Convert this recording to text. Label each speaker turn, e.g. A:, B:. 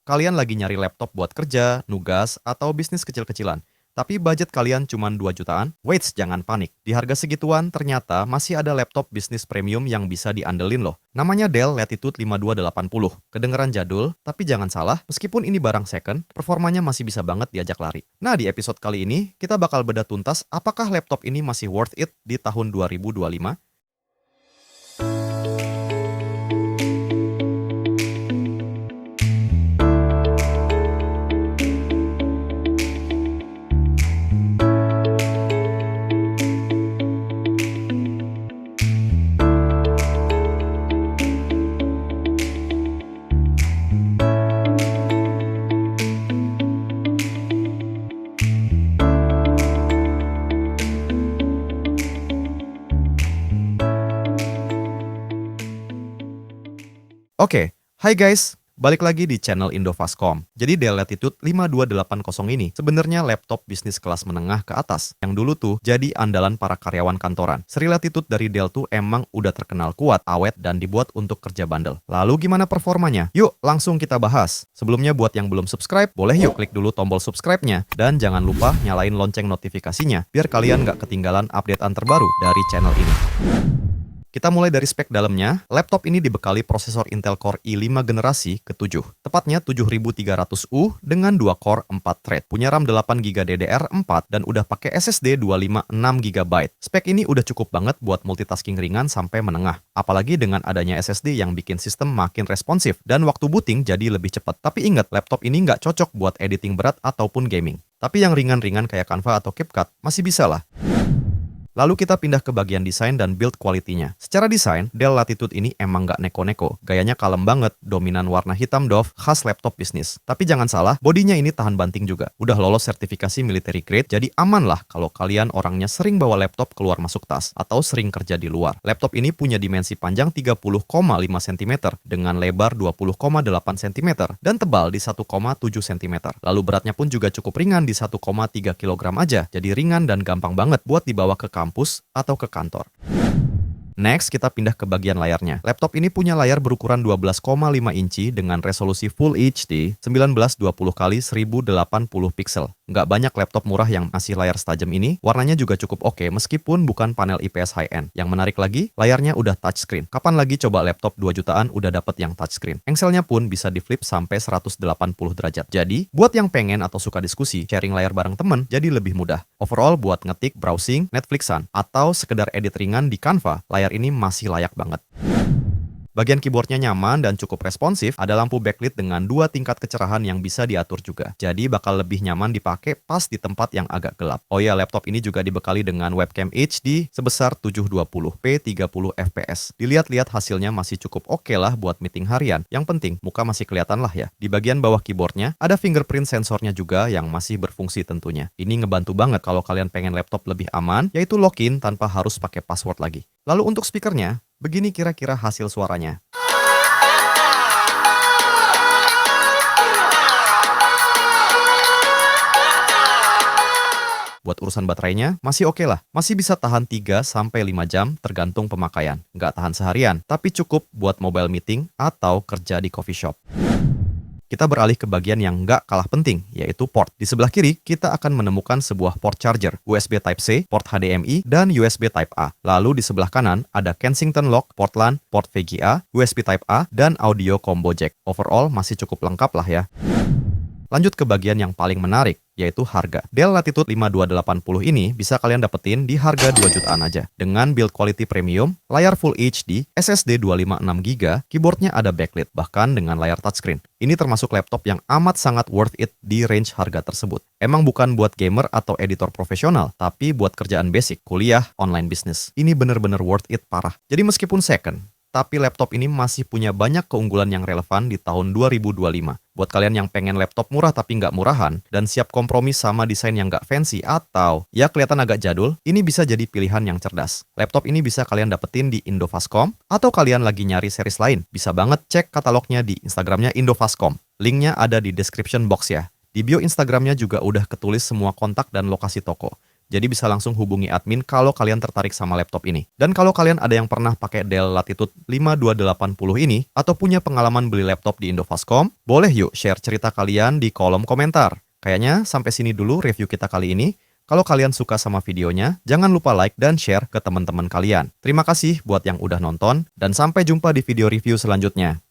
A: kalian lagi nyari laptop buat kerja, nugas, atau bisnis kecil-kecilan. Tapi budget kalian cuma 2 jutaan? Wait, jangan panik. Di harga segituan, ternyata masih ada laptop bisnis premium yang bisa diandelin loh. Namanya Dell Latitude 5280. Kedengeran jadul, tapi jangan salah, meskipun ini barang second, performanya masih bisa banget diajak lari. Nah, di episode kali ini, kita bakal bedah tuntas apakah laptop ini masih worth it di tahun 2025. Oke, hai guys, balik lagi di channel Indofastcom. Jadi Dell Latitude 5280 ini sebenarnya laptop bisnis kelas menengah ke atas, yang dulu tuh jadi andalan para karyawan kantoran. Seri Latitude dari Dell tuh emang udah terkenal kuat, awet, dan dibuat untuk kerja bandel. Lalu gimana performanya? Yuk, langsung kita bahas. Sebelumnya buat yang belum subscribe, boleh yuk klik dulu tombol subscribe-nya. Dan jangan lupa nyalain lonceng notifikasinya, biar kalian nggak ketinggalan updatean terbaru dari channel ini. Kita mulai dari spek dalamnya. Laptop ini dibekali prosesor Intel Core i5 generasi ke-7, tepatnya 7300U dengan 2 core 4 thread. Punya RAM 8GB DDR4 dan udah pakai SSD 256GB. Spek ini udah cukup banget buat multitasking ringan sampai menengah. Apalagi dengan adanya SSD yang bikin sistem makin responsif dan waktu booting jadi lebih cepat. Tapi ingat, laptop ini nggak cocok buat editing berat ataupun gaming. Tapi yang ringan-ringan kayak Canva atau CapCut masih bisa lah. Lalu kita pindah ke bagian desain dan build quality-nya. Secara desain, Dell Latitude ini emang nggak neko-neko. Gayanya kalem banget, dominan warna hitam doff, khas laptop bisnis. Tapi jangan salah, bodinya ini tahan banting juga. Udah lolos sertifikasi military grade, jadi aman lah kalau kalian orangnya sering bawa laptop keluar masuk tas, atau sering kerja di luar. Laptop ini punya dimensi panjang 30,5 cm, dengan lebar 20,8 cm, dan tebal di 1,7 cm. Lalu beratnya pun juga cukup ringan di 1,3 kg aja, jadi ringan dan gampang banget buat dibawa ke kampus atau ke kantor. Next, kita pindah ke bagian layarnya. Laptop ini punya layar berukuran 12,5 inci dengan resolusi Full HD 1920x1080 pixel. Nggak banyak laptop murah yang ngasih layar setajam ini. Warnanya juga cukup oke meskipun bukan panel IPS high-end. Yang menarik lagi, layarnya udah touchscreen. Kapan lagi coba laptop 2 jutaan udah dapet yang touchscreen? Engselnya pun bisa di flip sampai 180 derajat. Jadi, buat yang pengen atau suka diskusi, sharing layar bareng temen jadi lebih mudah. Overall, buat ngetik, browsing, Netflixan, atau sekedar edit ringan di Canva, layar ini masih layak banget. Bagian keyboardnya nyaman dan cukup responsif, ada lampu backlit dengan 2 tingkat kecerahan yang bisa diatur juga. Jadi bakal lebih nyaman dipakai pas di tempat yang agak gelap. Oh ya, laptop ini juga dibekali dengan webcam HD sebesar 720p 30fps. Dilihat-lihat hasilnya masih cukup oke lah buat meeting harian. Yang penting, muka masih kelihatan lah ya. Di bagian bawah keyboardnya, ada fingerprint sensornya juga yang masih berfungsi tentunya. Ini ngebantu banget kalau kalian pengen laptop lebih aman, yaitu login tanpa harus pakai password lagi. Lalu untuk speakernya, begini kira-kira hasil suaranya. Buat urusan baterainya, masih oke lah. Masih bisa tahan 3-5 jam tergantung pemakaian. Nggak tahan seharian, tapi cukup buat mobile meeting atau kerja di coffee shop. Kita beralih ke bagian yang nggak kalah penting, yaitu port. Di sebelah kiri, kita akan menemukan sebuah port charger, USB Type-C, port HDMI, dan USB Type-A. Lalu di sebelah kanan, ada Kensington lock, port LAN, port VGA, USB Type-A, dan audio combo jack. Overall, masih cukup lengkap lah ya. Lanjut ke bagian yang paling menarik, yaitu harga. Dell Latitude 5280 ini bisa kalian dapetin di harga 2 jutaan aja. Dengan build quality premium, layar Full HD, SSD 256GB, keyboardnya ada backlit, bahkan dengan layar touchscreen. Ini termasuk laptop yang amat sangat worth it di range harga tersebut. Emang bukan buat gamer atau editor profesional, tapi buat kerjaan basic, kuliah, online business. Ini bener-bener worth it parah. Jadi meskipun second, tapi laptop ini masih punya banyak keunggulan yang relevan di tahun 2025. Buat kalian yang pengen laptop murah tapi nggak murahan, dan siap kompromi sama desain yang nggak fancy atau ya kelihatan agak jadul, ini bisa jadi pilihan yang cerdas. Laptop ini bisa kalian dapetin di Indofastcom, atau kalian lagi nyari series lain, bisa banget cek katalognya di Instagramnya Indofastcom. Linknya ada di description box ya. Di bio Instagramnya juga udah ketulis semua kontak dan lokasi toko. Jadi bisa langsung hubungi admin kalau kalian tertarik sama laptop ini. Dan kalau kalian ada yang pernah pakai Dell Latitude 5280 ini atau punya pengalaman beli laptop di Indofastcom, boleh yuk share cerita kalian di kolom komentar. Kayaknya sampai sini dulu review kita kali ini. Kalau kalian suka sama videonya, jangan lupa like dan share ke teman-teman kalian. Terima kasih buat yang udah nonton, dan sampai jumpa di video review selanjutnya.